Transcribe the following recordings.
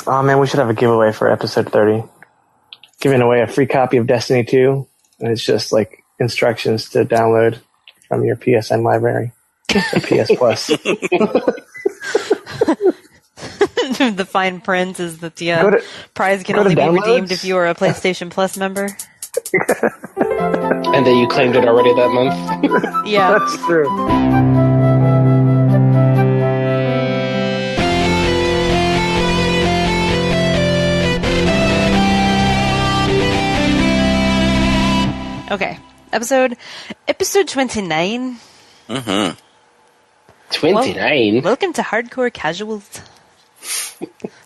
Oh man, we should have a giveaway for episode 30. Giving away a free copy of Destiny 2, and it's just like instructions to download from your PSN library. Or PS Plus. The fine print is that the prize can only be redeemed if you are a PlayStation Plus member. And that you claimed it already that month. Yeah. That's true. Okay. Episode 29. Mm-hmm. 29? Welcome to Hardcore Casuals.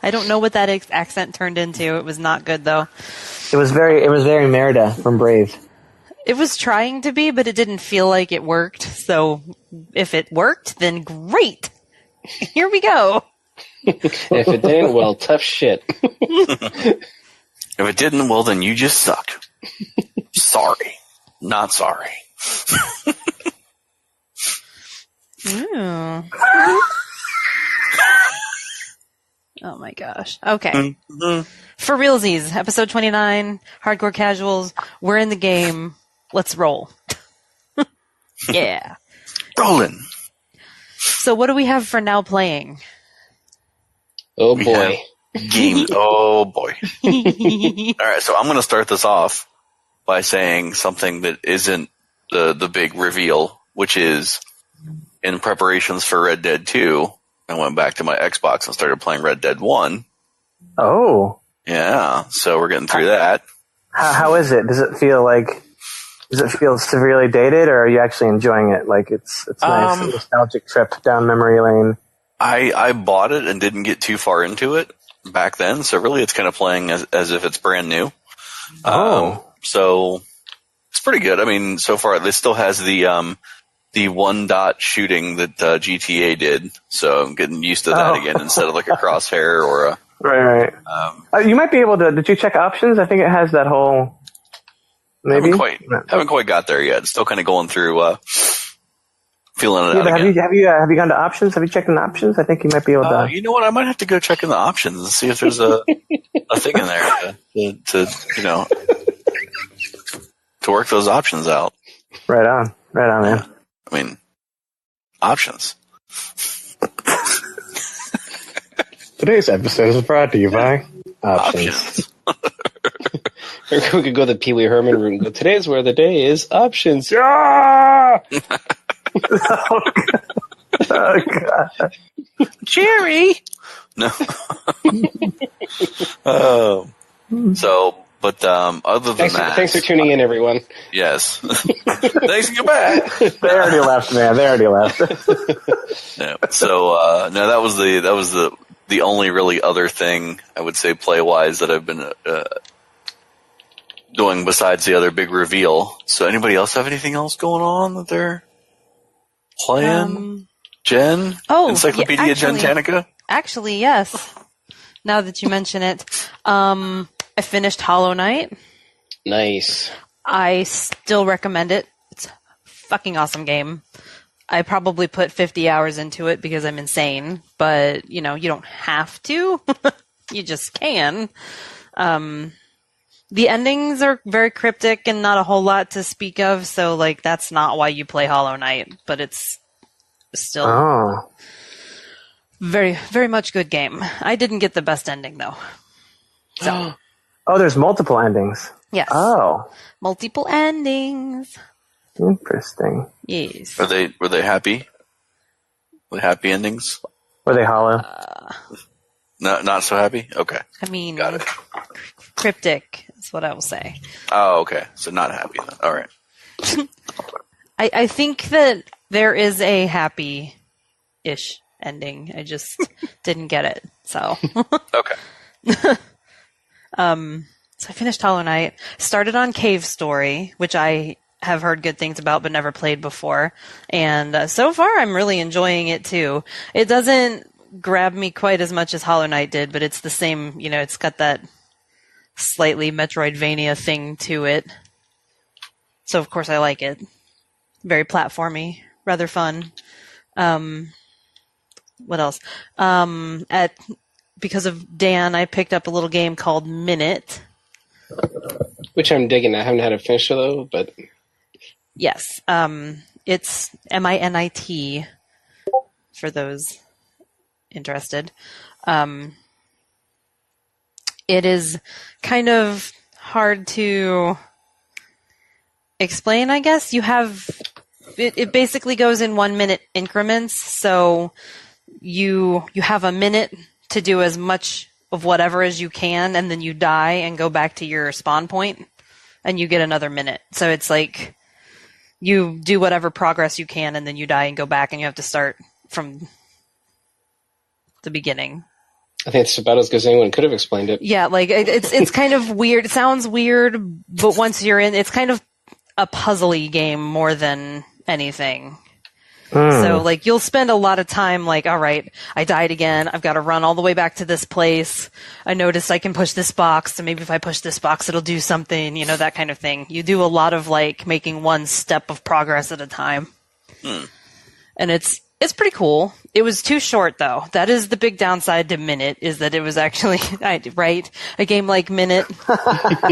I don't know what that accent turned into. It was not good, though. It was very Merida from Brave. It was trying to be, but it didn't feel like it worked. So if it worked, then great. Here we go. If it didn't, well, tough shit. If it didn't, well, then you just suck. Sorry. Not sorry. Ooh. Oh my gosh. Okay. Mm-hmm. For realsies, episode 29, Hardcore Casuals. We're in the game. Let's roll. Yeah. Rolling. So what do we have for now playing? Oh boy. Game. Oh boy. All right, so I'm going to start this off by saying something that isn't the big reveal, which is in preparations for Red Dead 2, I went back to my Xbox and started playing Red Dead 1. Oh. Yeah, so we're getting through that. How is it? Does it feel severely dated, or are you actually enjoying it? Like it's nice, a nostalgic trip down memory lane. I bought it and didn't get too far into it back then, so really it's kind of playing as if it's brand new. So it's pretty good. I mean, so far this still has the one dot shooting that GTA did, so I'm getting used to that again instead of like a crosshair or a right. You might be able to. Did you check options? I think it has that whole. Maybe haven't quite got there yet. It's still kind of going through, feeling it out again. Have you gone to options? Have you checked in options? I think you might be able to. You know what? I might have to go check in the options and see if there's a thing in there to to work those options out. Right on, man. I mean, options. Today's episode is brought to you by options. We could go the Pee Wee Herman room. Go, today's where the day is options. Yeah! Oh, God. Jerry! No. But other than that... Thanks for tuning in, everyone. Yes. Thanks and goodbye. They already left, man. They already left. Yeah. So, no, that was the only really other thing, I would say, play-wise, that I've been doing besides the other big reveal. So anybody else have anything else going on that they're playing? Jen? Oh, Encyclopedia Gentanica? Actually, yes. Now that you mention it. I finished Hollow Knight. Nice. I still recommend it. It's a fucking awesome game. I probably put 50 hours into it because I'm insane, but, you don't have to. You just can. The endings are very cryptic and not a whole lot to speak of, so, that's not why you play Hollow Knight, but it's still very, very much good game. I didn't get the best ending, though. So. Oh, there's multiple endings. Yes. Oh. Multiple endings. Interesting. Yes. Were they happy? With happy endings? Were they hollow? Not so happy? Okay. I mean, got it. Cryptic is what I will say. Oh, okay. So not happy then. All right. I think that there is a happy-ish ending. I just didn't get it. So. Okay. So I finished Hollow Knight, started on Cave Story, which I have heard good things about but never played before. And so far I'm really enjoying it too. It doesn't grab me quite as much as Hollow Knight did, but it's the same, it's got that slightly Metroidvania thing to it. So of course I like it. Very platformy, rather fun. What else? because of Dan, I picked up a little game called Minit. Which I'm digging. I haven't had it finished though, but Yes. It's MINIT for those interested. It is kind of hard to explain, I guess. You have it basically goes in 1 minute increments, so you have a minute to do as much of whatever as you can, and then you die and go back to your spawn point, and you get another minute. So it's like you do whatever progress you can, and then you die and go back, and you have to start from the beginning. I think it's about as good as anyone could have explained it. Yeah, like it's kind of weird. It sounds weird, but once you're in, it's kind of a puzzly game more than anything. So, like, you'll spend a lot of time, like, all right, I died again. I've got to run all the way back to this place. I noticed I can push this box, so maybe if I push this box, it'll do something, you know, that kind of thing. You do a lot of, like, making one step of progress at a time. And it's pretty cool. It was too short, though. That is the big downside to Minit, is that it was actually, right, a game like Minit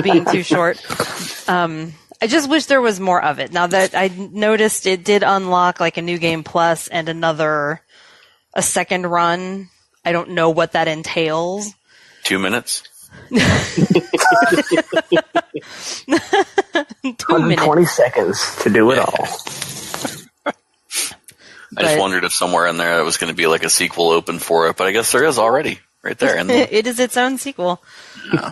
being too short. I just wish there was more of it. Now that I noticed it did unlock like a new game plus and a second run. I don't know what that entails. 2 minutes? 120 seconds to do it all. I just wondered if somewhere in there it was going to be like a sequel open for it, but I guess there is already right there. It is its own sequel. Yeah.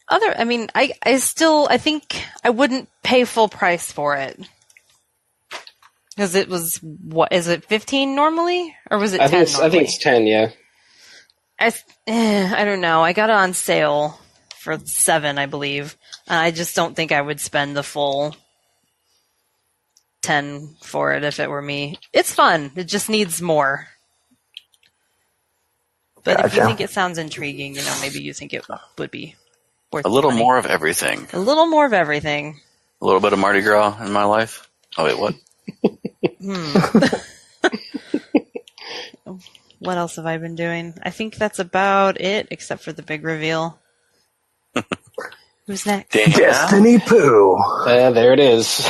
I think I wouldn't pay full price for it. Because it was, what, is it 15 normally? Or was it 10 normally? I think it's 10, yeah. I don't know. I got it on sale for 7, I believe. I just don't think I would spend the full 10 for it if it were me. It's fun. It just needs more. But if you think it sounds intriguing, maybe you think it would be worth a little money. more of everything. A little more of everything. A little bit of Mardi Gras in my life. Oh, wait, what? What else have I been doing? I think that's about it, except for the big reveal. Who's next? Damn. Destiny Poo. There it is.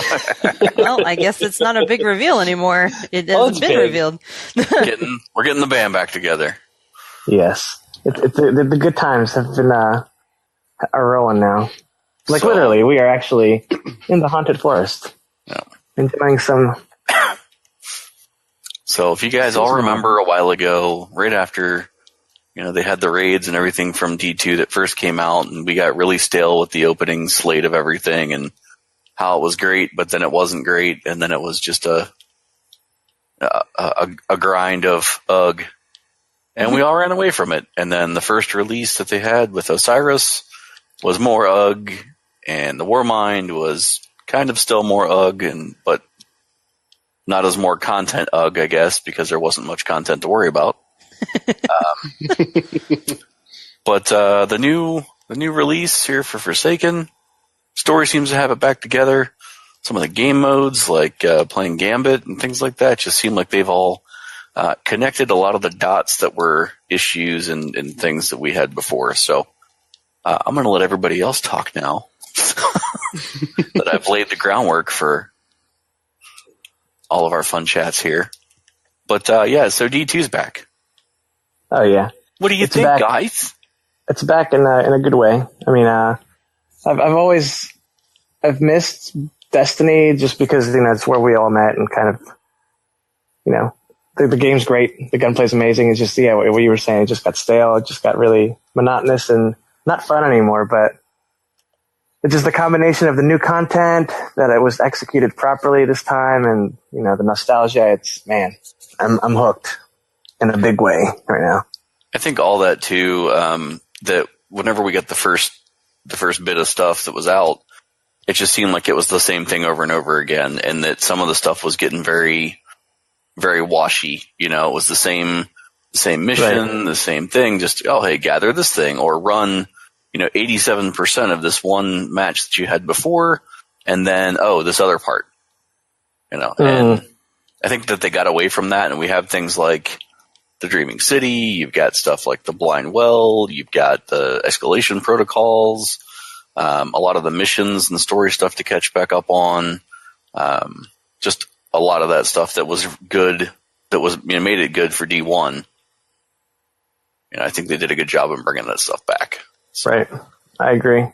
Well, I guess it's not a big reveal anymore. It has been revealed. We're getting the band back together. Yes. The good times have been are rolling now. Like, literally, we are actually in the haunted forest. Yeah. Enjoying some... So if you guys all remember a while ago, right after, they had the raids and everything from D2 that first came out, and we got really stale with the opening slate of everything and how it was great, but then it wasn't great, and then it was just a grind of ugh. And we all ran away from it. And then the first release that they had with Osiris was more ugh, and the Warmind was kind of still more ugh, but not as more content ugh, I guess, because there wasn't much content to worry about. But the new release here for Forsaken, story seems to have it back together. Some of the game modes, like playing Gambit and things like that, just seem like they've all connected a lot of the dots that were issues and things that we had before. So I'm going to let everybody else talk now that I've laid the groundwork for all of our fun chats here. But so D2's back. Oh, yeah. What do you think, guys? It's back in a good way. I mean, I've missed Destiny just because, it's where we all met and kind of, the game's great. The gunplay's amazing. It's just, what you were saying, it just got stale. It just got really monotonous and not fun anymore, but it's just the combination of the new content, that it was executed properly this time, and, the nostalgia. I'm hooked in a big way right now. I think all that too, that whenever we got the first bit of stuff that was out, it just seemed like it was the same thing over and over again, and that some of the stuff was getting very, very washy. It was the same mission, the same thing, just, oh, hey, gather this thing, or run, 87% of this one match that you had before, and then, this other part, and I think that they got away from that, and we have things like, the Dreaming City. You've got stuff like the Blind Well. You've got the escalation protocols. A lot of the missions and story stuff to catch back up on. Just a lot of that stuff that was good. That was made it good for D1. I think they did a good job in bringing that stuff back. So. Right. I agree.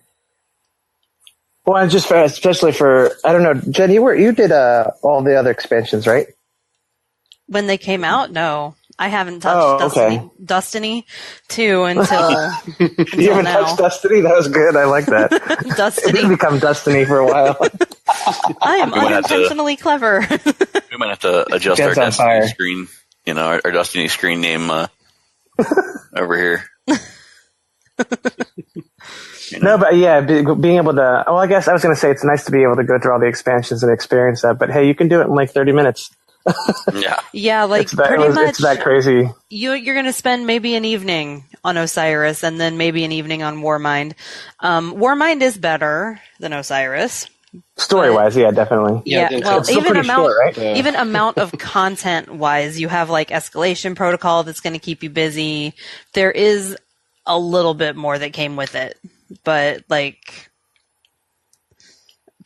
Well, just especially for, I don't know, Jen, you did all the other expansions, right? When they came out, no. I haven't touched Dustiny 2 until You haven't now. touched Dustiny? That was good. I like that. Dustiny. It did become Dustiny for a while. I am unintentionally clever. We might have to adjust our Destiny screen, our Destiny screen name over here. No, but yeah, being able to. Well, I guess I was going to say it's nice to be able to go through all the expansions and experience that. But hey, you can do it in like 30 minutes. Yeah, like it's that, pretty much. It's that crazy. You're going to spend maybe an evening on Osiris, and then maybe an evening on Warmind. Warmind is better than Osiris. Story-wise, yeah, definitely. Yeah, well, even right? amount of content-wise, you have like escalation protocol that's going to keep you busy. There is a little bit more that came with it, but like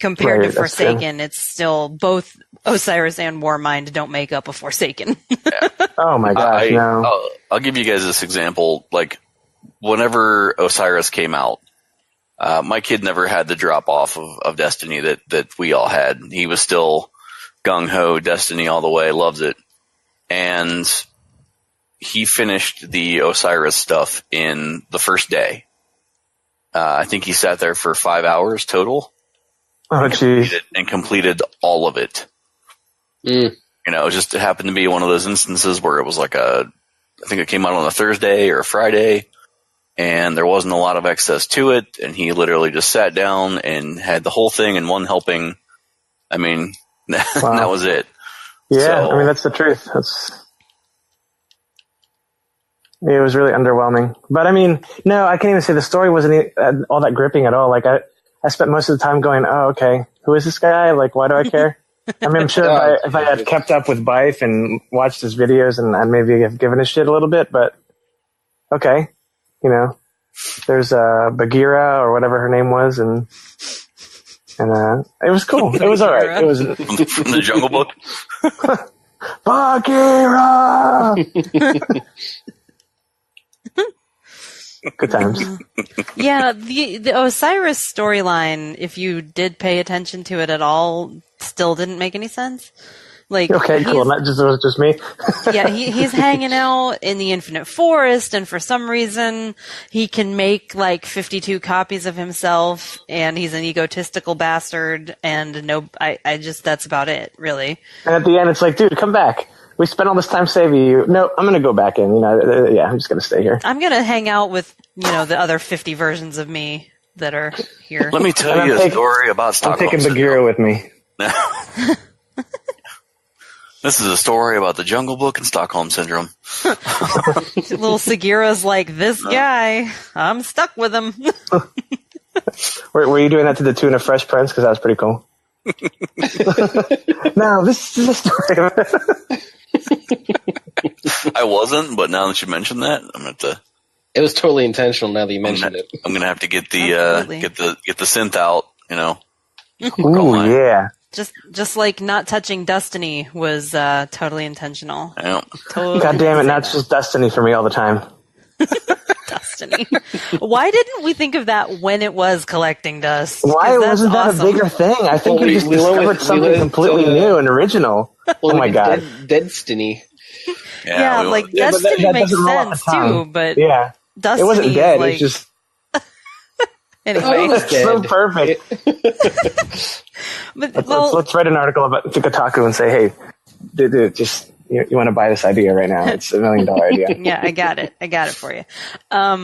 compared to Forsaken, it's still both Osiris and Warmind don't make up a Forsaken. Oh my gosh, no. I'll give you guys this example. Like, whenever Osiris came out, my kid never had the drop off of Destiny that we all had. He was still gung-ho Destiny all the way, loves it. And he finished the Osiris stuff in the first day. I think he sat there for 5 hours total. Oh, geez. And completed all of it. It just happened to be one of those instances where it was like I think it came out on a Thursday or a Friday, and there wasn't a lot of access to it, and he literally just sat down and had the whole thing in one helping. I mean, wow. That was it. Yeah, so, I mean, that's the truth. It was really underwhelming. But I mean, no, I can't even say the story wasn't all that gripping at all. Like, I spent most of the time going, oh, okay, who is this guy? Like, why do I care? I mean, I'm sure if I had kept up with Bife and watched his videos, and I'd maybe have given a shit a little bit, but okay. There's Bagheera or whatever her name was, and it was cool. It was all right. It was from the Jungle Book. Bagheera. Good times. Yeah, the Osiris storyline, if you did pay attention to it at all, still didn't make any sense. Like, okay, cool. It was just me. Yeah, he's hanging out in the Infinite Forest, and for some reason, he can make like 52 copies of himself, and he's an egotistical bastard, and that's about it, really. And at the end, it's like, dude, come back. We spent all this time saving you. No, I'm going to go back in. Yeah, I'm just going to stay here. I'm going to hang out with, the other 50 versions of me that are here. Let me tell you a story about Stockholm I'm taking Bagheera with me. This is a story about the Jungle Book and Stockholm Syndrome. Little Sagira's like, this guy, I'm stuck with him. Were you doing that to the tune of Fresh Prince? Because that was pretty cool. No, this is a story. I wasn't, but now that you mentioned that, I'm going to. It was totally intentional. Now that you mentioned it, I'm going to have to get the get the synth out. Ooh, yeah. Just like not touching Dustiny was totally intentional. Yeah. Totally. God damn it! Now it's just Destiny for me all the time. Destiny. Why didn't we think of that when it was collecting dust? Why wasn't that a bigger thing? I think we just discovered something completely new and original. Oh my god! Destiny. Yeah, like Destiny makes sense too, but yeah, Destiny it wasn't dead. Like... It's just anyway, it's so perfect. But let's write an article to Kotaku and say, hey, dude, just you want to buy this idea right now? It's $1 million idea. Yeah, I got it for you. I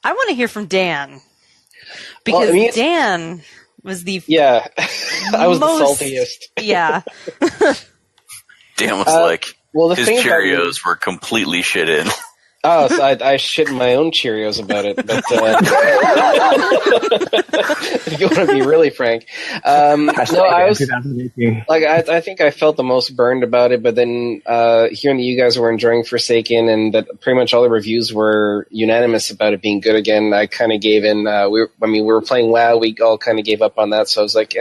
want to hear from Dan because Dan was the I was the saltiest. Yeah. Dan was like, well, the his thing Cheerios were completely shit in. Oh, so I shit my own Cheerios about it, but if you want to be really frank, no, I was like, I think I felt the most burned about it, but then hearing that you guys were enjoying Forsaken and that pretty much all the reviews were unanimous about it being good again, I kind of gave in. We were playing WoW, we all kind of gave up on that, so I was like,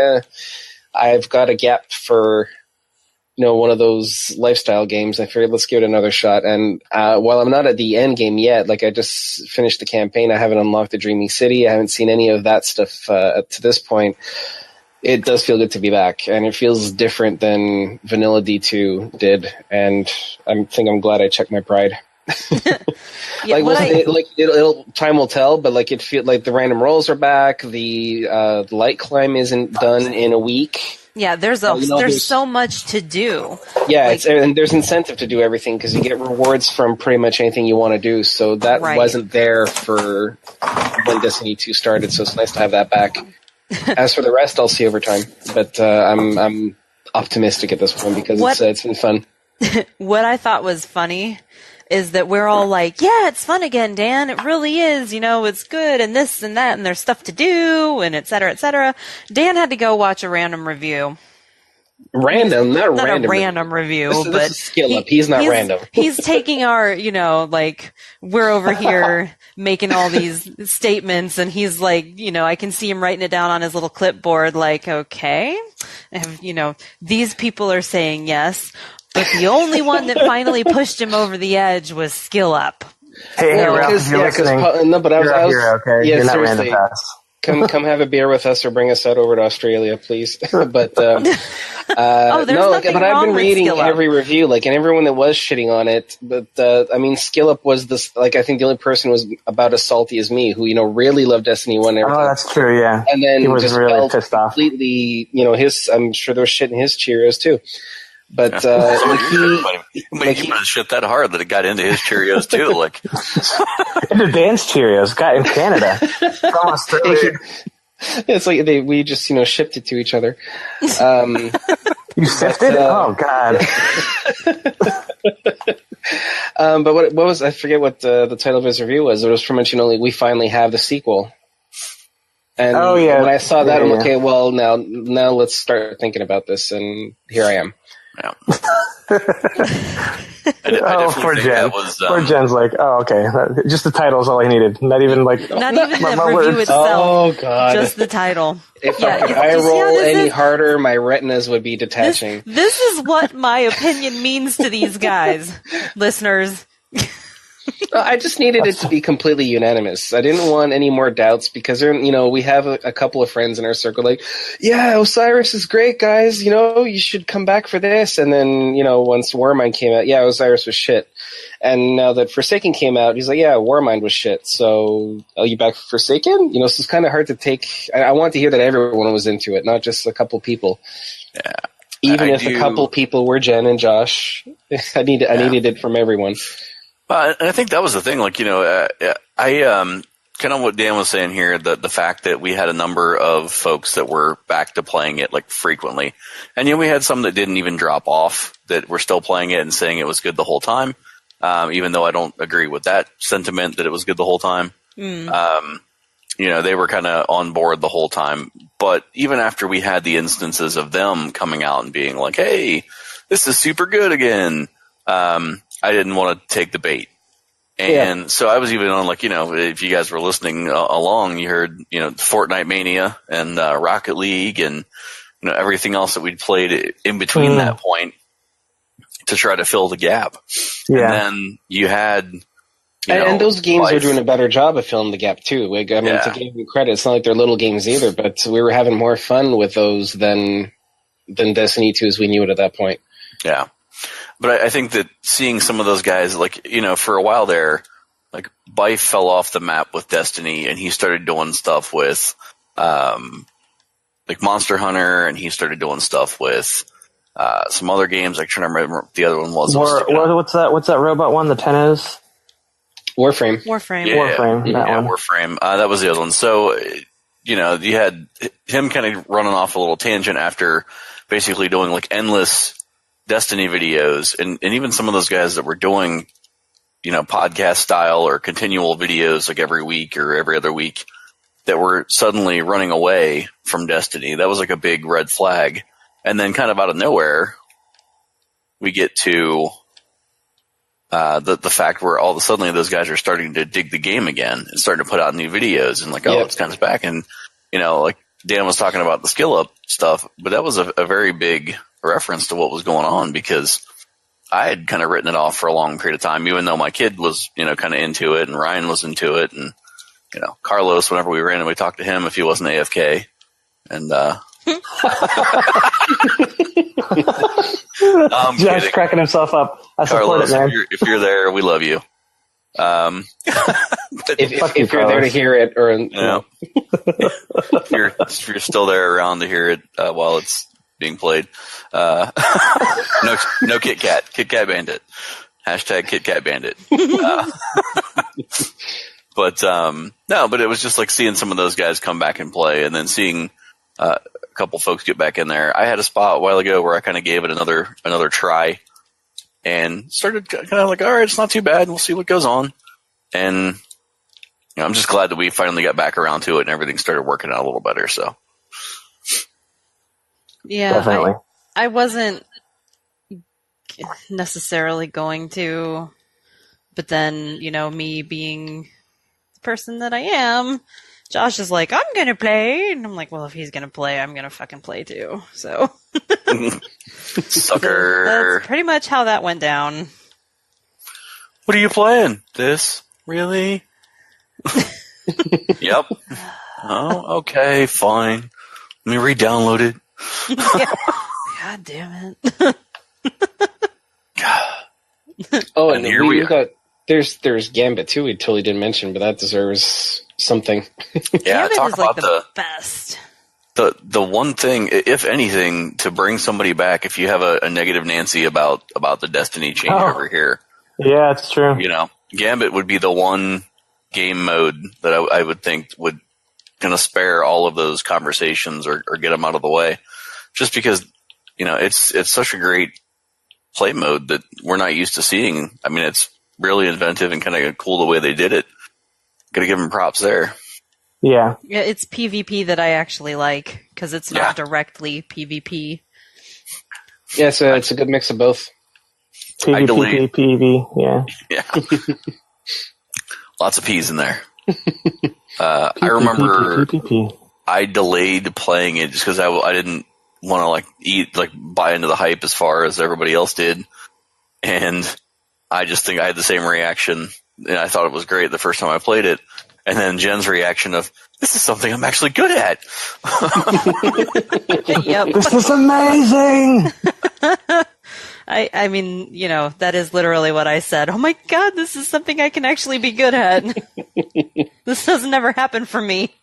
I've got a gap for one of those lifestyle games. I figured let's give it another shot. And while I'm not at the end game yet, like I just finished the campaign, I haven't unlocked the Dreaming City. I haven't seen any of that stuff to this point. It does feel good to be back, and it feels different than Vanilla D2 did. And I think I'm glad I checked my pride. Yeah, time will tell, but like it feels like the random rolls are back. The light climb isn't done in a week. Yeah, there's so much to do. Yeah, and there's incentive to do everything because you get rewards from pretty much anything you want to do. So that wasn't there for when Destiny 2 started. So it's nice to have that back. As for the rest, I'll see over time. But I'm optimistic at this point because it's been fun. What I thought was funny is that we're all like, yeah, it's fun again, Dan. It really is. It's good and this and that, and there's stuff to do, and et cetera, et cetera. Dan had to go watch a random review. Not a random review, this but is skill up. He's not random. He's taking our, we're over here making all these statements, and he's like, I can see him writing it down on his little clipboard, like, okay, these people are saying yes. But the only one that finally pushed him over the edge was Skill Up. Hey, Ralph, if you're listening, you're a hero, okay? Yeah, you're not seriously. random pass. Come have a beer with us or bring us out over to Australia, please. But there's nothing but wrong I've been with reading Skill Up. every review, and everyone that was shitting on it. But Skill Up was this. I think the only person was about as salty as me, who really loved Destiny 1. And everything. Oh, that's true. Yeah, and then he was just really pissed off. Completely, I'm sure there was shit in his Cheerios too. But he might have shit that hard that it got into his Cheerios too. Like into Dan's Cheerios, got in Canada from Australia. It's like we just shipped it to each other. You sifted? Oh God. But what was, I forget what the title of his review was. It was pretty much we finally have the sequel. And when I saw that, I'm like, okay, well now let's start thinking about this, and here I am. Yeah. Poor Jen. Poor Jen's like, oh, okay. Just the title is all I needed. Not even the review itself. Oh, God. Just the title. If I roll any harder, my retinas would be detaching. This is what my opinion means to these guys, listeners. I just needed it to be completely unanimous. I didn't want any more doubts because we have a couple of friends in our circle like, yeah, Osiris is great, guys. You should come back for this. And then, once Warmind came out, yeah, Osiris was shit. And now that Forsaken came out, he's like, yeah, Warmind was shit. So are you back for Forsaken? So it's kind of hard to take. I want to hear that everyone was into it, not just a couple people. Yeah. Even if a couple people were Jen and Josh, I needed it from everyone. And I think that was the thing, I kind of what Dan was saying here, the fact that we had a number of folks that were back to playing it frequently. And we had some that didn't even drop off, that were still playing it and saying it was good the whole time. Even though I don't agree with that sentiment that it was good the whole time. They were kind of on board the whole time. But even after we had the instances of them coming out and being like, hey, this is super good again. I didn't want to take the bait. And so I was even on if you guys were listening along, you heard, Fortnite Mania and Rocket League and, everything else that we'd played in between that point to try to fill the gap. Yeah. And then you had, and those games are doing a better job of filling the gap too. To give them credit, it's not like they're little games either, but we were having more fun with those than Destiny 2 as we knew it at that point. Yeah. But I think that seeing some of those guys, for a while there, Bife fell off the map with Destiny, and he started doing stuff with, Monster Hunter, and he started doing stuff with some other games. I'm trying to remember what the other one was. What's that robot one? The tennis? Warframe. Yeah, Warframe. Warframe. That was the other one. So, you had him kind of running off a little tangent after basically doing endless Destiny videos, and even some of those guys that were doing, podcast style or continual videos like every week or every other week that were suddenly running away from Destiny. That was like a big red flag. And then kind of out of nowhere, we get to the fact where all of a sudden those guys are starting to dig the game again and starting to put out new videos and like, it's kind of back. And, like Dan was talking about the skill up stuff, but that was a very big reference to what was going on because I had kind of written it off for a long period of time, even though my kid was, kind of into it and Ryan was into it. And, Carlos, whenever we randomly talked to him, if he wasn't AFK and, I'm Josh kidding. cracking himself up. I Carlos, support it, man. if you're there, we love you. If you're there to hear it, or if you're still there around to hear it while it's being played, no Kit Kat Bandit, #Kit Kat Bandit. But it was just like seeing some of those guys come back and play, and then seeing a couple folks get back in there. I had a spot a while ago where I kind of gave it another try, and started kind of like, all right, it's not too bad. We'll see what goes on. And I'm just glad that we finally got back around to it and everything started working out a little better. So, yeah, definitely. I wasn't necessarily going to, but then, me being the person that I am, Josh is like, I'm going to play. And I'm like, well, if he's going to play, I'm going to fucking play too. So, sucker. That's pretty much how that went down. What are you playing? This? Really? Yep. Oh, okay, fine. Let me re-download it. God damn it. Oh, and here we got there's Gambit too. We totally didn't mention, but that deserves something. Yeah, Gambit talk is about like the best. The one thing, if anything, to bring somebody back, if you have a negative Nancy about the Destiny change over here. Yeah, it's true. Gambit would be the one game mode that I would think would kind of spare all of those conversations or get them out of the way. Just because, it's such a great play mode that we're not used to seeing. I mean, it's really inventive and kind of cool the way they did it. Gotta give them props there. Yeah. Yeah, it's PvP that I actually like because it's not directly PvP. Yeah, so it's a good mix of both. PvP, PvP, yeah. Lots of P's in there. I remember I delayed playing it just because I didn't want to buy into the hype as far as everybody else did. And I just think I had the same reaction. And I thought it was great the first time I played it. And then Jen's reaction of, this is something I'm actually good at. Yep. This is amazing. I mean, that is literally what I said. Oh my God, this is something I can actually be good at. This has never happened for me.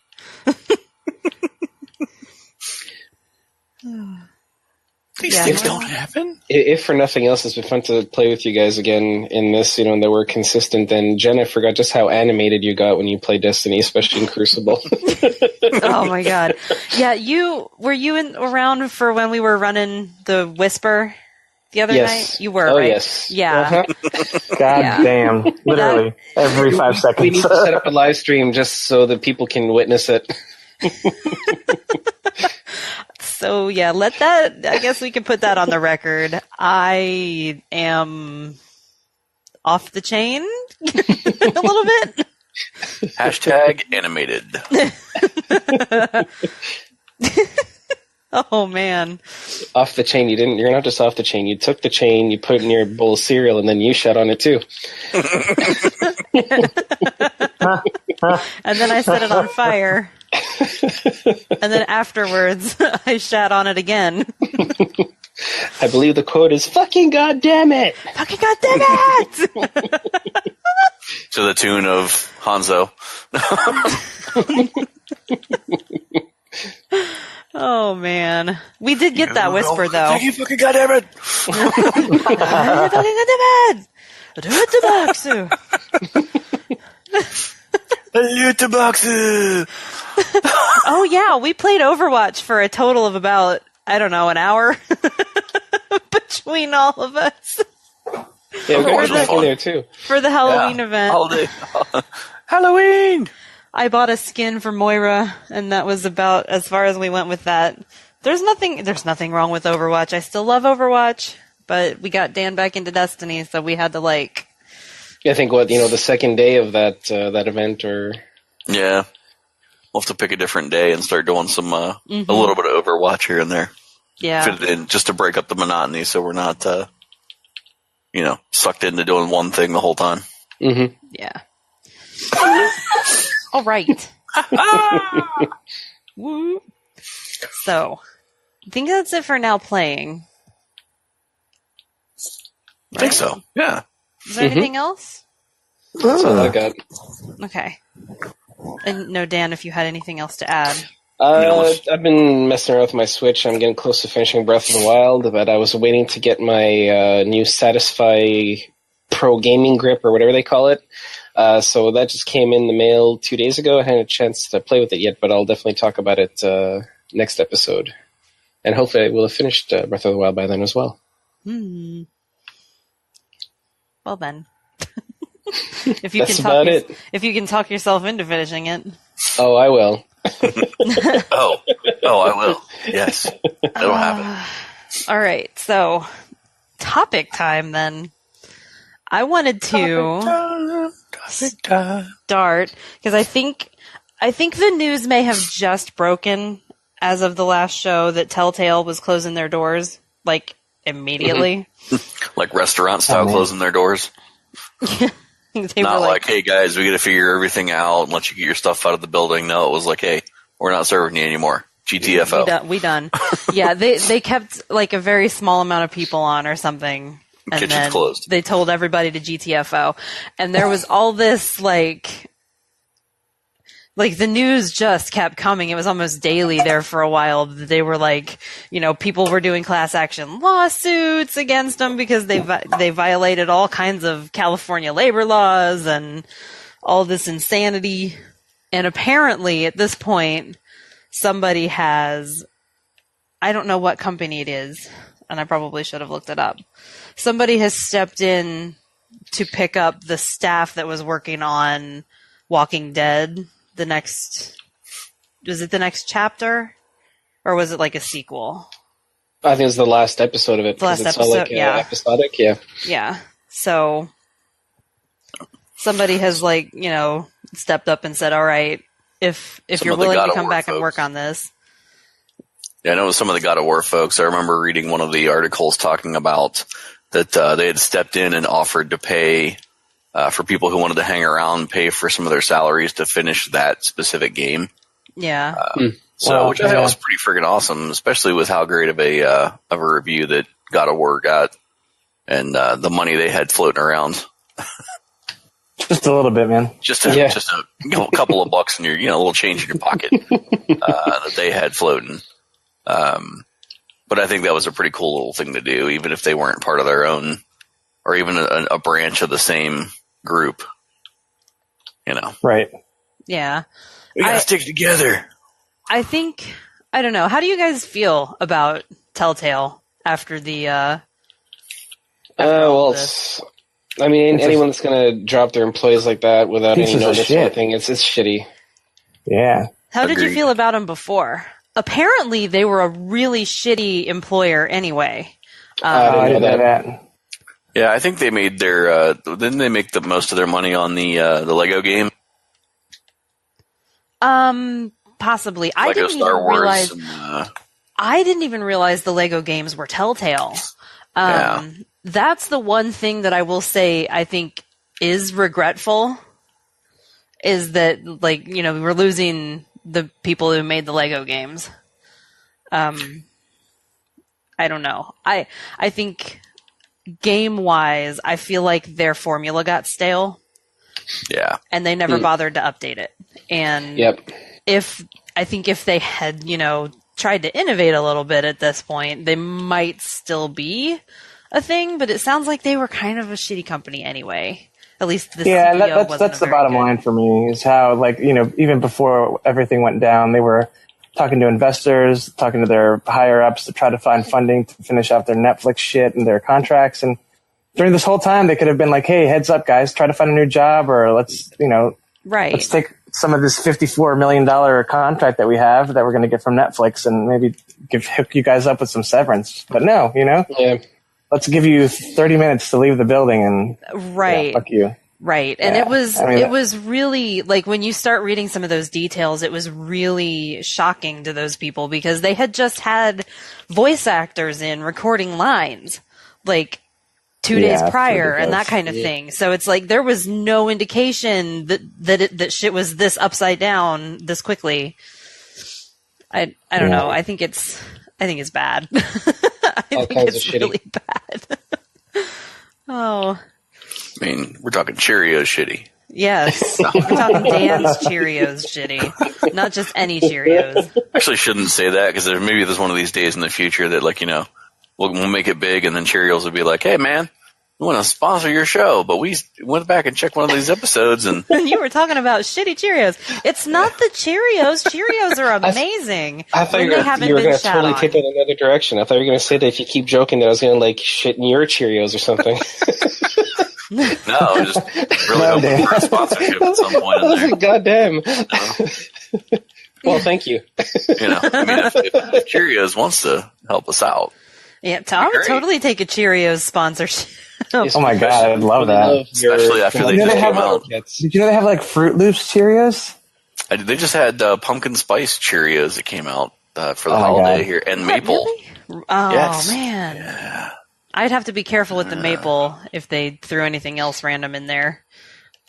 These things don't happen. If for nothing else, it's been fun to play with you guys again in this, that we're consistent. And Jen, I forgot just how animated you got when you played Destiny, especially in Crucible. Oh my God. Yeah, were you around for when we were running the Whisper the other night? You were, right? Yes. Yeah. God damn. Literally. Every 5 seconds. We need to set up a live stream just so that people can witness it. So yeah, I guess we can put that on the record. I am off the chain a little bit. #animated. Oh man. Off the chain, you're not just off the chain. You took the chain, you put it in your bowl of cereal, and then you shut on it too. And then I set it on fire. And then afterwards, I shat on it again. I believe the quote is, fucking goddamn it! Fucking goddamn it! To the tune of Hanzo. Oh, man. We did get that whisper, though. Thank you, fucking goddamn it! Fucking goddamn it! Do it to Boxu! Oh, yeah. We played Overwatch for a total of about, I don't know, an hour between all of us. Yeah, we got drinking there too. For the Halloween event. All day. Halloween! I bought a skin for Moira, and that was about as far as we went with that. There's nothing wrong with Overwatch. I still love Overwatch, but we got Dan back into Destiny, so we had to like... I think the second day of that event, or... Yeah. We'll have to pick a different day and start doing some, a little bit of Overwatch here and there. Yeah. Fit it in just to break up the monotony so we're not, sucked into doing one thing the whole time. Mm-hmm. Yeah. All right. Woo. So, I think that's it for now playing. I think so. Yeah. Is there anything else? That's all I got. Okay. And no, Dan, if you had anything else to add. I've been messing around with my Switch. I'm getting close to finishing Breath of the Wild, but I was waiting to get my new Satisfy Pro Gaming Grip, or whatever they call it. So that just came in the mail 2 days ago. I hadn't had a chance to play with it yet, but I'll definitely talk about it next episode. And hopefully I will have finished Breath of the Wild by then as well. Well then. If you can talk yourself into finishing it. Oh, I will. I will. Yes. That'll happen. All right. So, topic time then. I wanted to start because I think the news may have just broken as of the last show that Telltale was closing their doors like immediately. Like restaurant style closing their doors. They not were like, hey guys, we got to figure everything out and let you get your stuff out of the building. No, it was like, hey, we're not serving you anymore. GTFO. We done. Yeah, they kept like a very small amount of people on or something. And Kitchen's then closed. They told everybody to GTFO. And there was all this like the news just kept coming. It was almost daily there for a while. They were like, people were doing class action lawsuits against them because they violated all kinds of California labor laws and all this insanity. And apparently at this point, somebody has, I don't know what company it is, and I probably should have looked it up. Somebody has stepped in to pick up the staff that was working on Walking Dead. Was it the next chapter? Or was it like a sequel? I think it was the last episode of it. The last it's episode, all like, episodic, yeah. Yeah. So somebody has stepped up and said, all right, if you're willing to come back and work on this. Yeah, I know some of the God of War folks. I remember reading one of the articles talking about that they had stepped in and offered to pay for people who wanted to hang around and pay for some of their salaries to finish that specific game. Yeah. Which I thought was pretty freaking awesome, especially with how great of a review that God of War got and the money they had floating around. Just a little bit, man. Just a couple of bucks in your, a little change in your pocket that they had floating. But I think that was a pretty cool little thing to do, even if they weren't part of their own, or even a branch of the same group. Right. Yeah. We gotta stick together. I think, I don't know. How do you guys feel about Telltale after the, anyone that's going to drop their employees like that without any notice or anything, it's shitty. Yeah. How did you feel about them before? Apparently, they were a really shitty employer anyway. I didn't know that. Yeah, I think they made their. Didn't they make the most of their money on the Lego game? Possibly. I didn't even realize the Lego games were Telltale. Yeah. That's the one thing that I will say I think is regretful. Is that we're losing the people who made the Lego games. I don't know. I think game-wise, I feel like their formula got stale. Yeah. And they never bothered to update it. And if they had, tried to innovate a little bit at this point, they might still be a thing, but it sounds like they were kind of a shitty company anyway. At least the CEO that's the bottom line for me, is how, even before everything went down, they were talking to investors, talking to their higher ups to try to find funding to finish off their Netflix shit and their contracts. And during this whole time, they could have been like, hey, heads up, guys, try to find a new job, or let's take some of this $54 million contract that we have that we're going to get from Netflix and maybe hook you guys up with some severance. But no, let's give you 30 minutes to leave the building and fuck you. Right. And it was really like when you start reading some of those details, it was really shocking to those people because they had just had voice actors in recording lines like 2 days prior and that kind of thing. So it's like there was no indication that shit was this upside down this quickly. I don't know. I think it's bad. I think it's really bad. Oh. I mean, we're talking Cheerios shitty. Yes. We're talking Dan's Cheerios shitty. Not just any Cheerios. Actually, shouldn't say that because maybe there's one of these days in the future that, like, we'll make it big and then Cheerios will be like, hey, man, we want to sponsor your show, but we went back and checked one of these episodes and you were talking about shitty Cheerios. It's not the Cheerios. Cheerios are amazing. I thought you were going to totally take it in another direction. I thought you were going to say that if you keep joking that I was going to like shit in your Cheerios or something. No, just really hoping for a sponsorship at some point in there. Goddamn. Well, thank you. If Cheerios wants to help us out. Yeah, I would totally take a Cheerios sponsorship. Oh my god, I'd love that. Especially after they just came out. Did you know they have like Fruit Loops Cheerios? They just had pumpkin spice Cheerios that came out for the holiday here, and maple. Really? Oh yes. Man. Yeah. I'd have to be careful with the maple if they threw anything else random in there.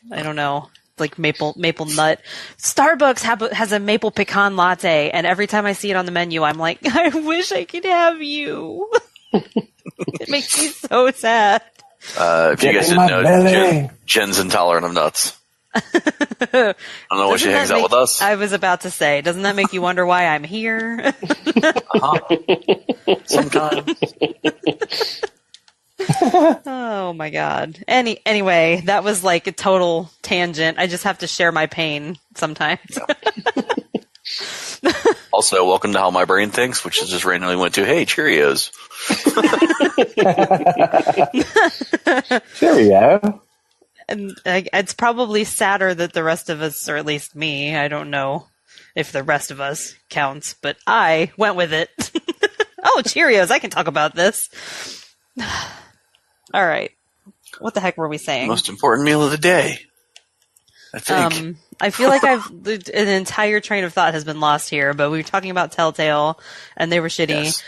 I don't know. Like maple nut. Starbucks has a maple pecan latte, and every time I see it on the menu, I'm like, I wish I could have you. It makes me so sad. If you guys didn't know, Jen's intolerant of nuts. I don't know why she hangs out with us. I was about to say, doesn't that make you wonder why I'm here? Sometimes. Oh my god. Anyway, that was like a total tangent. I just have to share my pain sometimes. Also, welcome to How My Brain Thinks, which is just randomly went to, hey, Cheerios. Cheerio. And it's probably sadder that the rest of us, or at least me, I don't know if the rest of us counts, but I went with it. Oh, Cheerios, I can talk about this. All right. What the heck were we saying? Most important meal of the day, I think. I feel like an entire train of thought has been lost here, but we were talking about Telltale, and they were shitty. Yes.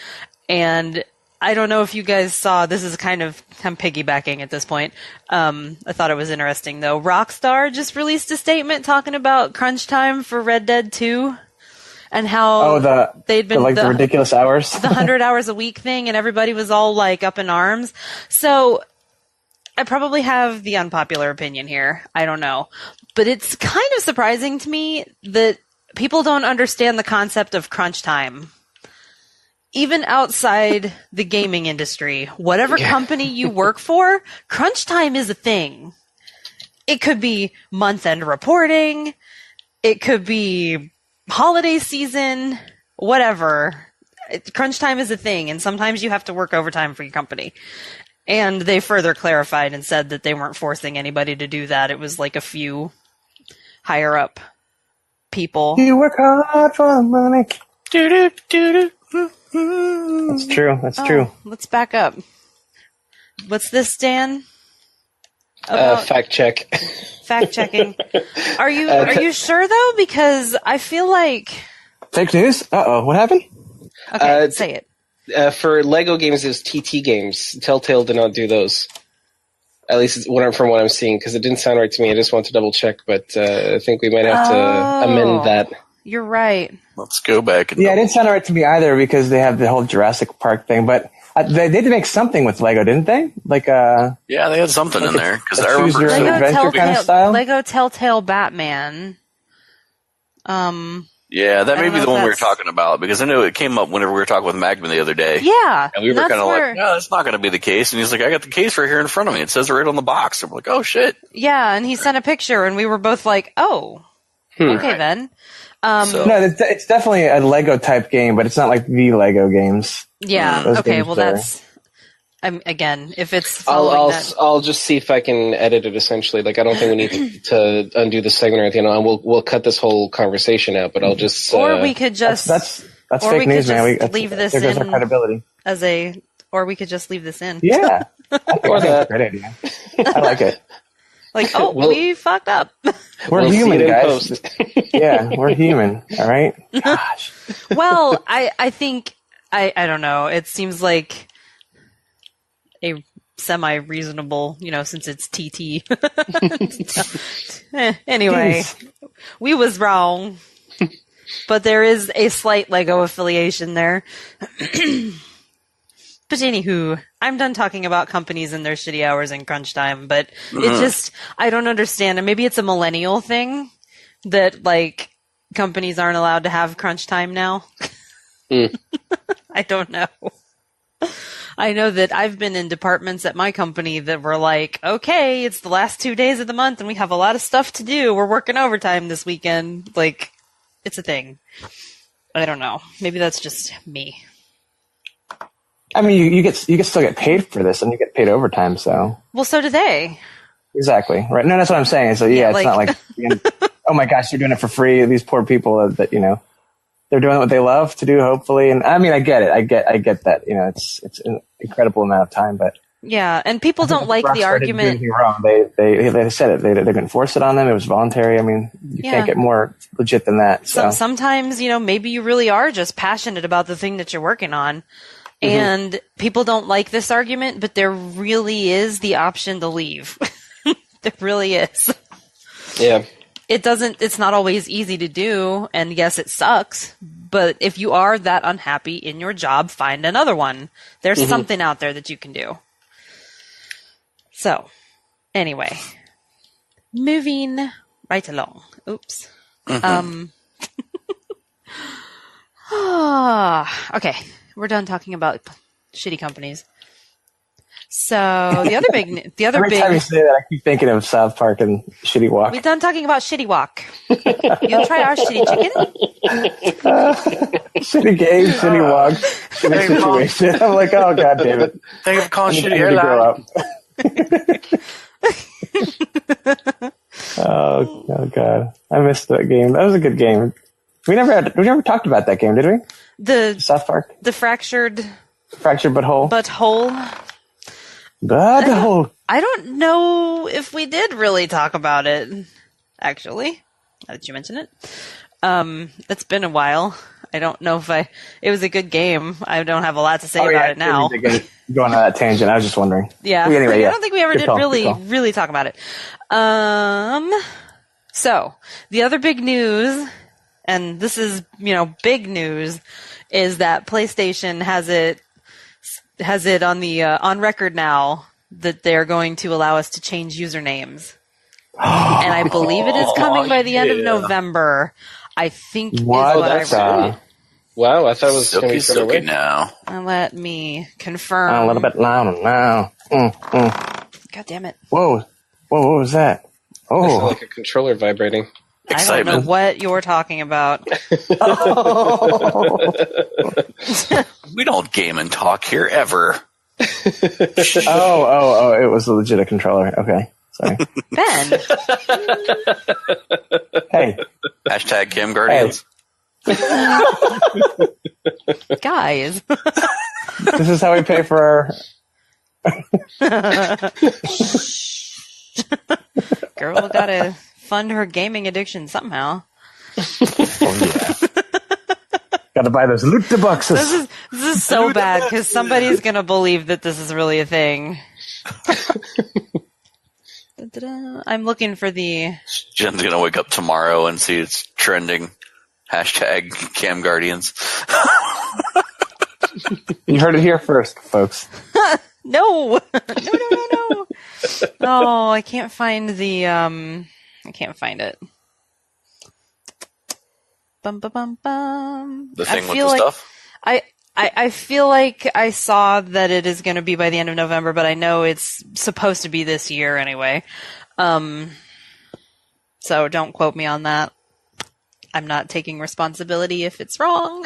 And I don't know if you guys saw, this is I'm piggybacking at this point. I thought it was interesting, though. Rockstar just released a statement talking about crunch time for Red Dead 2. And how they'd been the ridiculous hours, the 100 hours a week thing, and everybody was all like up in arms. So I probably have the unpopular opinion here. I don't know, but it's kind of surprising to me that people don't understand the concept of crunch time. Even outside the gaming industry, whatever company you work for, crunch time is a thing. It could be month-end reporting. It could be holiday season, whatever. Crunch time is a thing, and sometimes you have to work overtime for your company. And they further clarified and said that they weren't forcing anybody to do that. It was like a few higher up people. You work hard for money. That's true. That's true. Let's back up. What's this, Dan? Fact check. Fact checking. Are you sure though? Because I feel like fake news. What happened? Okay, say it. For Lego games, it's TT games. Telltale did not do those. At least from what I'm seeing, because it didn't sound right to me. I just want to double check, but I think we might have to amend that. You're right. Let's go back. And it didn't sound right to me either because they have the whole Jurassic Park thing, but. They did make something with Lego, didn't they? Like yeah, they had something in there because I remember adventure kind of style. Lego Telltale Batman. Yeah, that may be the one we were talking about because I know it came up whenever we were talking with Magman the other day. Yeah, and we were kind of like, "No, that's not going to be the case." And he's like, "I got the case right here in front of me. It says it right on the box." And we're like, "Oh shit!" Yeah, and he sent a picture, and we were both like, "Oh, okay then." No, it's definitely a Lego type game, but it's not like the Lego games. Yeah. Okay. Well, Again, if it's I'll just see if I can edit it. Essentially, like I don't think we need to undo the segment or anything. We'll cut this whole conversation out. But I'll just or we could just that's fake news, man. Leave this there goes in our credibility. Or we could just leave this in. Yeah, I think that's a great idea. I like it. Like, we fucked up. We're human, guys. Yeah, we're human. All right. Gosh. Well, I think I don't know. It seems like a semi-reasonable, since it's TT. Anyway, we was wrong, but there is a slight Lego affiliation there. But anywho, I'm done talking about companies and their shitty hours and crunch time, but it just, I don't understand. And maybe it's a millennial thing that, like, companies aren't allowed to have crunch time now. I don't know. I know that I've been in departments at my company that were like, okay, it's the last 2 days of the month and we have a lot of stuff to do. We're working overtime this weekend. Like, it's a thing. I don't know. Maybe that's just me. I mean, you still get paid for this, and you get paid overtime. So so do they. Exactly right. No, that's what I'm saying. So it's not like, oh my gosh, you're doing it for free. These poor people that they're doing what they love to do. Hopefully, and I mean, I get it. I get that. It's an incredible amount of time, but yeah, and people don't like the argument. Wrong. They said it. They didn't force it on them. It was voluntary. I mean, you can't get more legit than that. So sometimes maybe you really are just passionate about the thing that you're working on. And people don't like this argument, but there really is the option to leave. There really is. Yeah. It's not always easy to do, and yes, it sucks, but if you are that unhappy in your job, find another one. There's something out there that you can do. So, anyway, moving right along. Oops. Okay. We're done talking about shitty companies. So the other Every time you say that, I keep thinking of South Park and Shitty Walk. We're done talking about Shitty Walk. You'll try our shitty chicken. Shitty game, shitty walk, shitty situation. I'm like, oh god damn it! Think of calling shitty grow up. Oh god, I missed that game. That was a good game. We never talked about that game, did we? The South Park, the fractured butthole. Butthole. I don't know if we did really talk about it. Actually, now that you mention it, it's been a while. I don't know if it was a good game. I don't have a lot to say about it now. Going on that tangent, I was just wondering. Yeah. Anyway, I don't think we ever did really talk about it. So the other big news, and this is, big news, is that PlayStation has it on the on record now that they're going to allow us to change usernames. And I believe it is coming by the end of November. I think is what I read. Wow, I thought it was going to be further away now. Let me confirm. A little bit louder now. God damn it. Whoa, what was that? Oh, like a controller vibrating. Excitement. I don't know what you're talking about. We don't game and talk here ever. It was legit a controller. Okay, sorry. Ben. Hey. Hashtag Kim Guardians. Hey. Guys. This is how we pay for our... Girl gotta fund her gaming addiction somehow. Gotta buy those loot boxes. This is so bad because somebody's gonna believe that this is really a thing. I'm looking for the... Jen's gonna wake up tomorrow and see it's trending. Hashtag Cam Guardians. You heard it here first, folks. No. Oh, I can't find the I can't find it. Bum bum bum bum. The thing with the stuff? I feel like I saw that it is going to be by the end of November, but I know it's supposed to be this year anyway. So don't quote me on that. I'm not taking responsibility if it's wrong.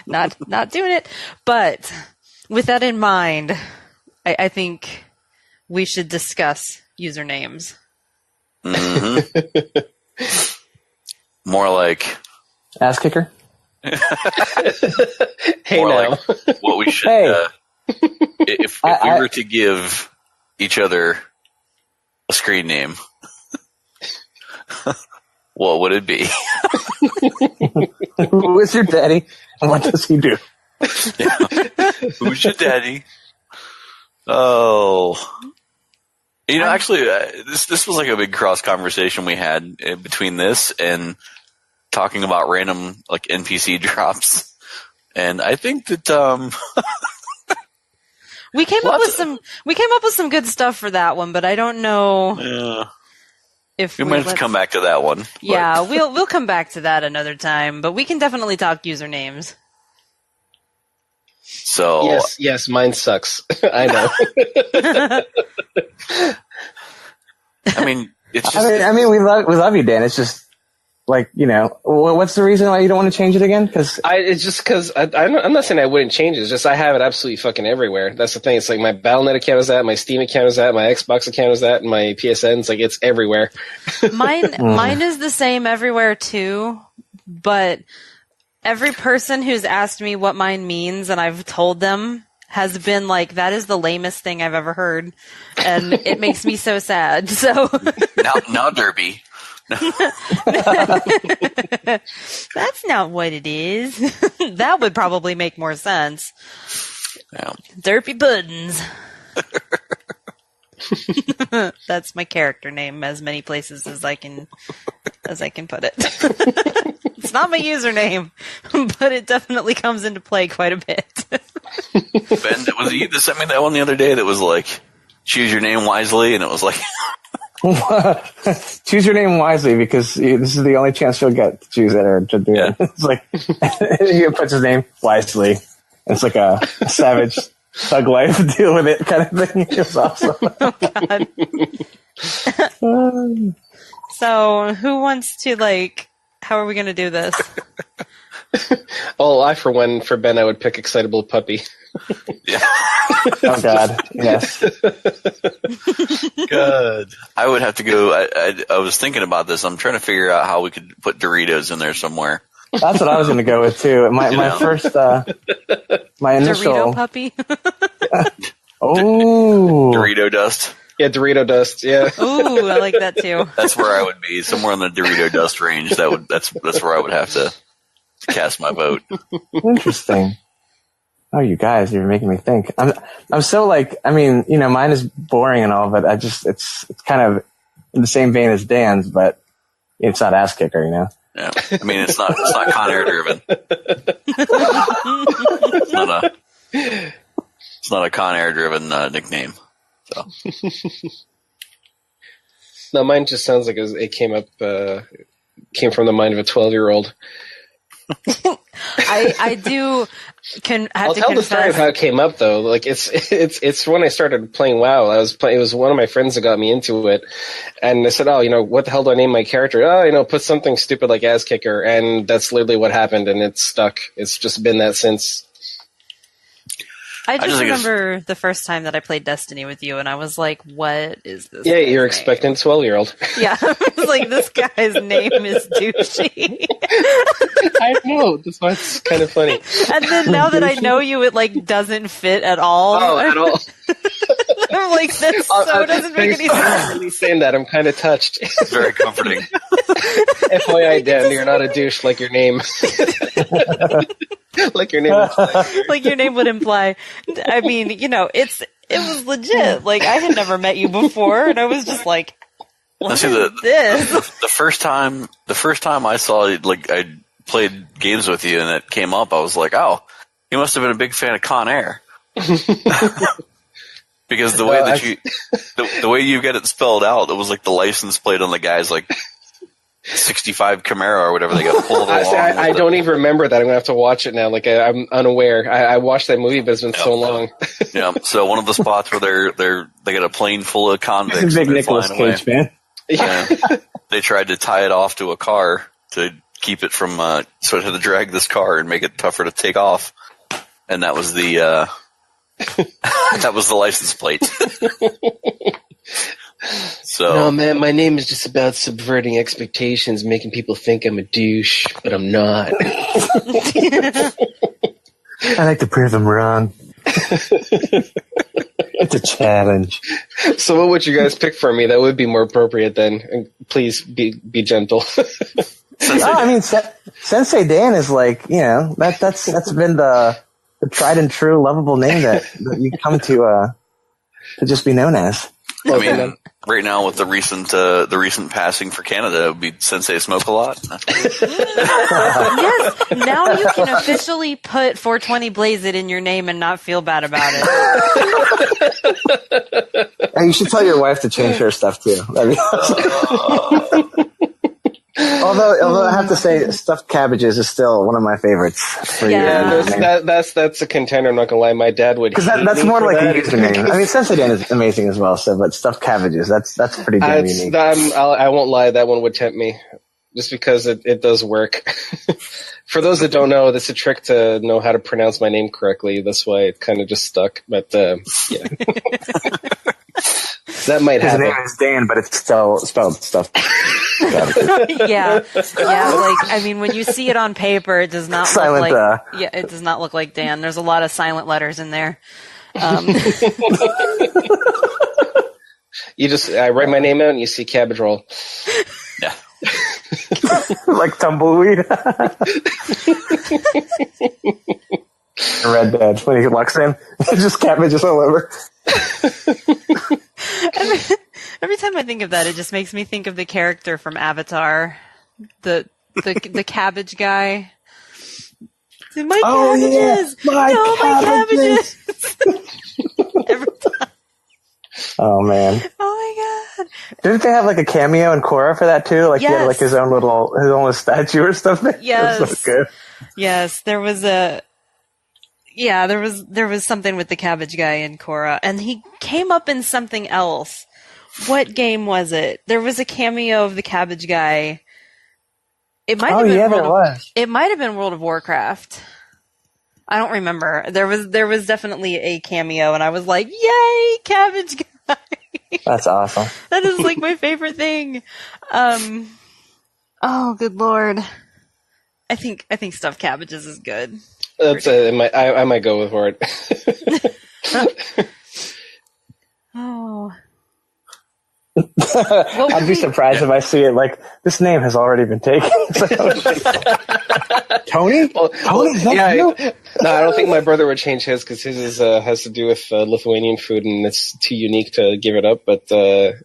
Not doing it. But With that in mind, I think we should discuss usernames. Mm-hmm. More like ass kicker. Hey, more now. like what we should. Hey. If we were to give each other a screen name, what would it be? Who is your daddy, and what does he do? Yeah. Who's your daddy? Oh, actually, this was like a big cross conversation we had between this and talking about random like NPC drops, and I think that we came up with some good stuff for that one, but I don't know if we might have to come back to that one. Yeah, we'll come back to that another time, but we can definitely talk usernames. So yes, mine sucks. I know. I mean, it's just. I mean, we love you, Dan. It's just like, what's the reason why you don't want to change it again? It's just because I'm not saying I wouldn't change it. It's just I have it absolutely fucking everywhere. That's the thing. It's like my Battle.net account is that, my Steam account is that, my Xbox account is that, and my PSN. It's like it's everywhere. Mine is the same everywhere too, but every person who's asked me what mine means and I've told them has been like, that is the lamest thing I've ever heard. And it makes me so sad. So now Derby. That's not what it is. That would probably make more sense. Yeah. Derpy Puddins. That's my character name, as many places as I can put it. It's not my username, but it definitely comes into play quite a bit. Ben, was it you that sent me that one the other day that was like, choose your name wisely, and it was like choose your name wisely because this is the only chance you'll get to choose it or to do it. It's like he puts his name wisely. It's like a savage thug life deal with it kind of thing. It's awesome. Oh, God. So who wants to how are we going to do this? Oh, I for Ben, I would pick Excitable Puppy. Yeah. Oh God, yes. God, I would have to go. I was thinking about this. I'm trying to figure out how we could put Doritos in there somewhere. That's what I was going to go with too. My first, my initial Dorito Puppy. Oh, Dorito Dust. Yeah, Dorito Dust. Yeah. Ooh, I like that too. That's where I would be, somewhere in the Dorito Dust range. That's where I would have to cast my vote. Interesting. Oh, you guys, you're making me think. I'm so mine is boring and all, but it's kind of in the same vein as Dan's, but it's not ass kicker, Yeah, I mean it's not Con Air driven. It's not a Con Air driven nickname. So. No, mine just sounds like it came from the mind of a 12-year-old. I do. I'll tell the story of how it came up though. Like it's when I started playing WoW. It was one of my friends that got me into it, and I said, "Oh, what the hell do I name my character?" "Oh, put something stupid like ass kicker," and that's literally what happened, and it's stuck. It's just been that since. I just remember the first time that I played Dustiny with you, and I was like, "What is this?" Yeah, you're expecting a 12-year-old. Yeah, I was like, "This guy's name is douchey." I know. That's why it's kind of funny. And then now that I know you, it doesn't fit at all. Oh, at all. I'm like, that so doesn't make any sense. I'm really saying that. I'm kind of touched. It's very comforting. FYI, Dan, you're not a douche like your name. Like your name would imply. Like your name would imply. I mean, it was legit. Like, I had never met you before, and I was just like, what is this? The first time I saw I played games with you and it came up, I was like, oh, you must have been a big fan of Con Air. Because the way the way you get it spelled out, it was like the license plate on the guy's 65 Camaro or whatever they got pulled along. I don't even remember that. I'm gonna have to watch it now. I'm unaware. I watched that movie, but it's been so long. Yeah. So one of the spots where they got a plane full of convicts. Big Nicolas Cage fan. Yeah. They tried to tie it off to a car to keep it from so it had to drag this car and make it tougher to take off. And that was the That was the license plate. So no, man, my name is just about subverting expectations, making people think I'm a douche, but I'm not. I like to prove them wrong. It's a challenge. So what would you guys pick for me? That would be more appropriate then. And please be gentle. I mean, Sensei Dan is like, that's been the tried and true lovable name that you come to just be known as. I mean, right now with the recent passing for Canada, it would be Sensei Smoke a Lot. Yes, now you can officially put 420 Blaze It in your name and not feel bad about it. And you should tell your wife to change her stuff too. That'd be awesome. Although I have to say, stuffed cabbages is still one of my favorites. That's a contender. I'm not gonna lie, my dad would. Because that's more like a username. I mean, Sensei Dan is amazing as well. So, but stuffed cabbages, that's pretty damn unique. I won't lie, that one would tempt me, just because it does work. For those that don't know, that's a trick to know how to pronounce my name correctly. That's why it kind of just stuck. But yeah. That might happen. His name is Dan, but it's still spelled stuff. Yeah. Like, I mean, when you see it on paper, it does not look like. It does not look like Dan. There's a lot of silent letters in there. You just I write my name out and you see cabbage roll. Yeah. Like tumbleweed. Red Dead, when he walks in, just cabbages all over. Every time I think of that, it just makes me think of the character from Avatar, the cabbage guy. My cabbages! Yeah, my cabbages! Every time. Oh man! Oh my god! Didn't they have like a cameo in Korra for that too? Like he had like his own little statue or something. Yes. It was so good. Yes, there was there was something with the cabbage guy in Korra, and he came up in something else. What game was it? There was a cameo of the cabbage guy. It might have been It might have been World of Warcraft. I don't remember. There was definitely a cameo, and I was like, "Yay, cabbage guy!" That's awesome. That is like my favorite thing. Oh, good lord! I think stuffed cabbages is good. That's I might go for it. Oh. I'd be surprised if I see it like this name has already been taken. Tony? Tony? No, I don't think my brother would change his because his has to do with Lithuanian food and it's too unique to give it up. But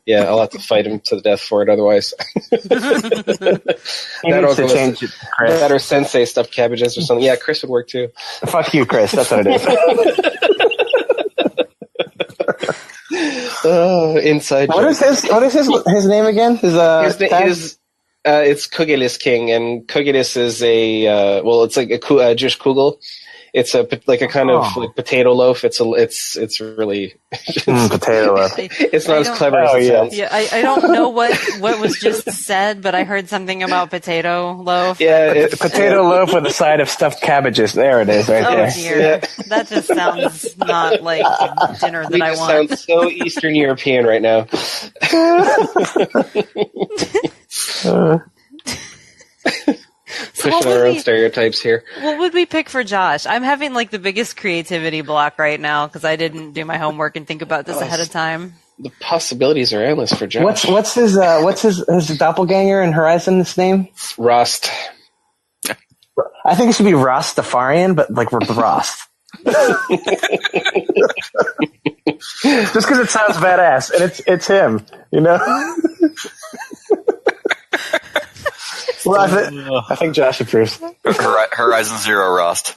yeah, I'll have to fight him to the death for it otherwise. That or Sensei stuffed cabbages or something. Yeah, Chris would work too. Fuck you, Chris. That's what it is. Inside. What is his name again? It's Kugelis King, and Kugelis is it's like a Jewish kugel. It's a kind of like potato loaf. It's really potato loaf. It's not as clever as it sounds. Yeah, I don't know what was just said, but I heard something about potato loaf. Yeah, it's potato loaf with a side of stuffed cabbages. There it is, right there. Oh dear, yeah. That just sounds not like dinner that I want. Sounds so Eastern European right now. So pushing our own stereotypes here. What would we pick for Josh? I'm having like the biggest creativity block right now because I didn't do my homework and think about this ahead of time. The possibilities are endless for Josh. What's his doppelganger in Horizon's name? Rost. I think it should be Rastafarian, but like Rost. Just because it sounds badass, and it's him, you know. Well, I think Josh approves. Horizon Zero Rost.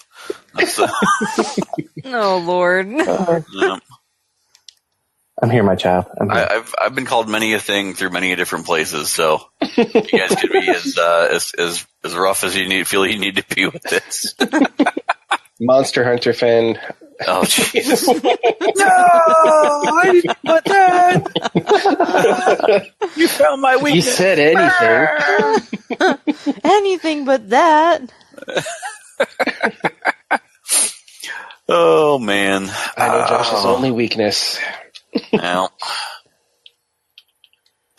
Oh Lord. I'm here, my child. I've been called many a thing through many different places, so you guys could be as rough as you feel you need to be with this. Monster Hunter fan. Oh Jesus! No, I didn't put that. You found my weakness. You said anything. Anything but that. Oh, man. I know Josh's only weakness. Well,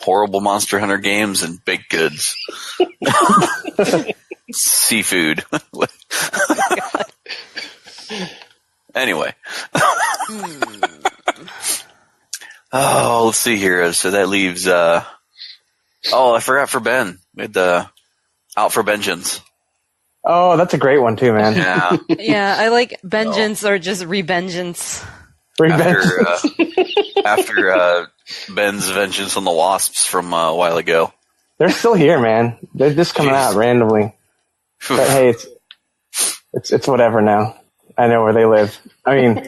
horrible Monster Hunter games and baked goods. Seafood. Anyway. Oh, let's see here. So that leaves... I forgot for Ben. We had the Out for Vengeance. Oh, that's a great one too, man. Yeah. Yeah, I like vengeance or just revengeance. After Ben's vengeance on the wasps from a while ago. They're still here, man. They're just coming out randomly. But hey, it's whatever now. I know where they live. I mean,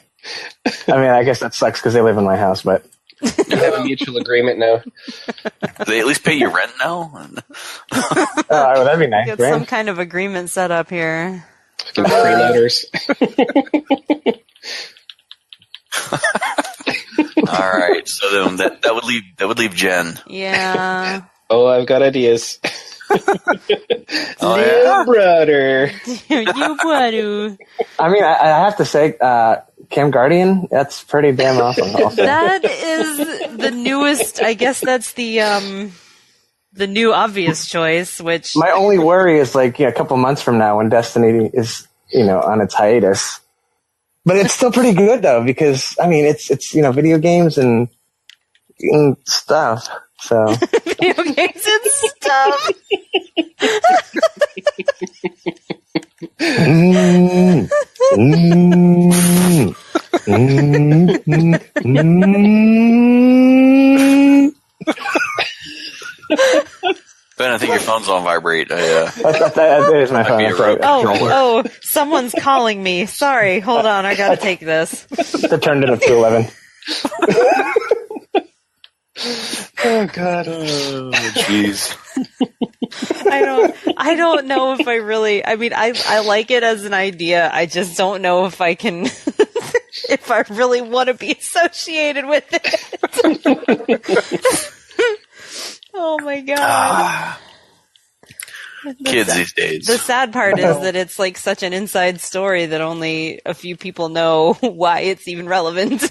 I guess that sucks because they live in my house, but You have a mutual agreement now. Do they at least pay you rent now? oh, that'd be nice. Get Right? some kind of agreement set up here. Fucking freeloaders. All right, so then that would leave Jen. Yeah. Oh, I've got ideas. Oh, yeah? Brother. You what? I mean, I have to say, Cam Guardian, that's pretty damn awesome. Also. That is the newest. I guess that's the new obvious choice. Which My only worry is like a couple months from now when Destiny is on its hiatus. But it's still pretty good though because I mean it's video games and stuff. So video games and stuff. Ben, I think your phone's on vibrate. that is my phone. Right. Oh, someone's calling me. Sorry, hold on. I gotta take this. They turned it up to 11. Oh God. Oh, jeez. I don't know if I really. I mean, I like it as an idea. I just don't know if I can. If I really want to be associated with it. Oh my God. Kids these days. The sad part is that it's like such an inside story that only a few people know why it's even relevant.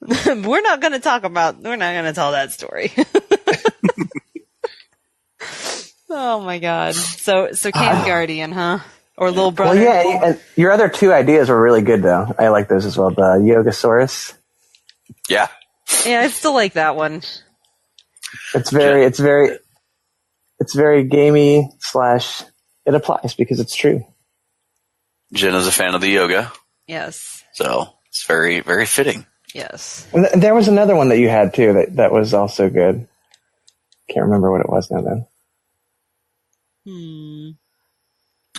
We're not going to tell that story. Oh my God. So Cam Guardian, huh? Or Little Brother? Well, yeah, and your other two ideas were really good though. I like those as well. The Yogasaurus. Yeah. Yeah, I still like that one. It's very gamey / it applies because it's true. Jen is a fan of the yoga, Yes. so it's very, very fitting. Yes. And there was another one that you had too that was also good. Can't remember what it was now though.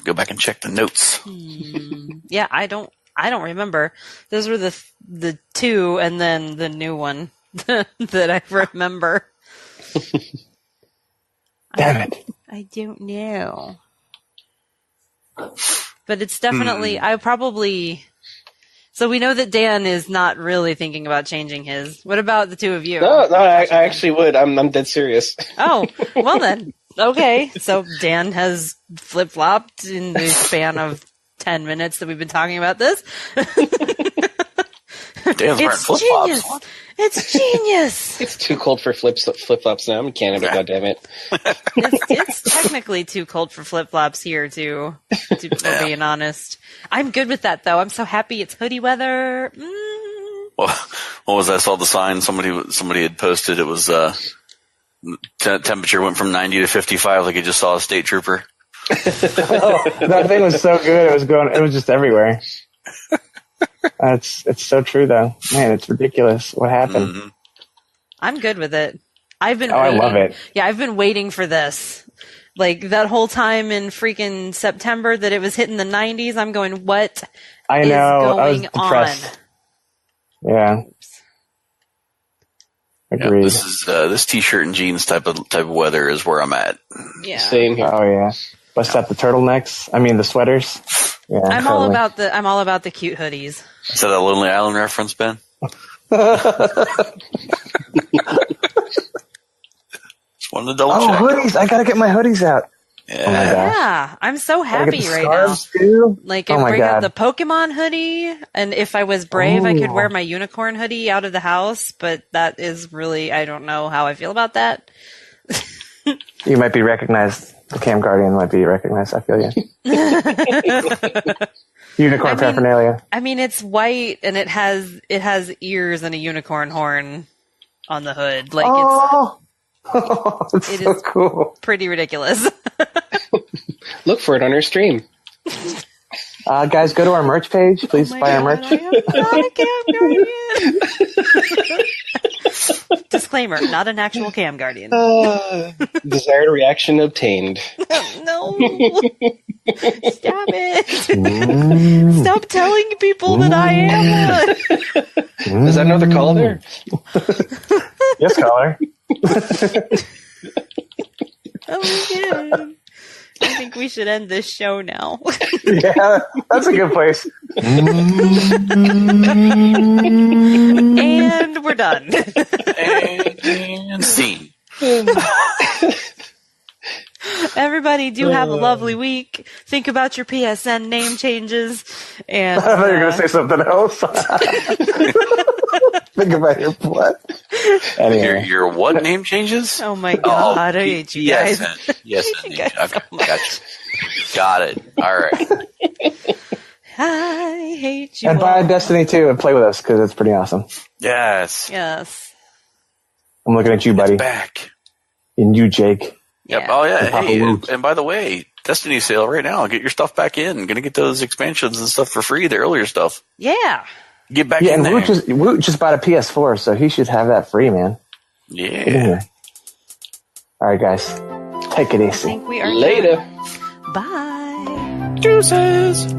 Go back and check the notes. Yeah, I don't remember. Those were the two and then the new one that I remember. Damn it. I don't know. But it's definitely, so we know that Dan is not really thinking about changing his. What about the two of you? No, I actually would. I'm dead serious. Oh, well then. Okay. So Dan has flip-flopped in the span of 10 minutes that we've been talking about this. Dan's wearing flip-flops. Genius. It's genius. It's too cold for flip-flops now. I'm in Canada, goddammit. It's technically too cold for flip-flops here, too, to be being honest. I'm good with that, though. I'm so happy it's hoodie weather. Well, what was that? I saw the sign somebody had posted. It was temperature went from 90 to 55 like you just saw a state trooper. That thing was so good. It was just everywhere. It's so true though. Man, it's ridiculous. What happened? Mm-hmm. I'm good with it. I've been I love it. Yeah, I've been waiting for this. Like that whole time in freaking September that it was hitting the 90s, I'm going, what I is know. I was going depressed. on? Yeah. Agreed. Yeah, this is this t-shirt and jeans type of weather is where I'm at. Yeah. Same here. Oh yeah. Bust out the turtlenecks. I mean the sweaters. Yeah, I'm totally. all about the cute hoodies. Is that a Lonely Island reference, Ben? Just wanted to double check. Hoodies! I gotta get my hoodies out. Oh my gosh. Yeah, I'm so happy right now. Too? Like, I bring out the Pokemon hoodie, and if I was brave, I could wear my unicorn hoodie out of the house, but that is really, I don't know how I feel about that. You might be recognized. The Cam Guardian might be recognized. I feel you. Unicorn paraphernalia. I mean, it's white, and it has ears and a unicorn horn on the hood. Like, it's so cool. Pretty ridiculous. Look for it on our stream. Guys, go to our merch page. Please buy our merch. Disclaimer, not an actual Cam Guardian. Desired reaction obtained. No. Stop it. Stop telling people that I am one. Is that another caller there? Yes, caller. Oh my god. I think we should end this show now. Yeah, that's a good place. And we're done. And scene. Everybody do have a lovely week. Think about your PSN name changes. And I thought you were going to say something else. Think about your what? Anyway. Your what name changes? Oh my god, I hate you guys. Yes. Okay, gotcha. Got it. All right. I hate you. And buy Destiny 2 and play with us because it's pretty awesome. Yes. I'm looking at you, buddy. It's back. And you, Jake. Yep. Oh yeah. Hey, and by the way, Destiny sale right now. Get your stuff back in. Gonna get those expansions and stuff for free. The earlier stuff. Yeah. Get back in there. Woot just bought a PS4, so he should have that free, man. Yeah. All right, guys. Take it easy. I think we are later. Bye. Deuces.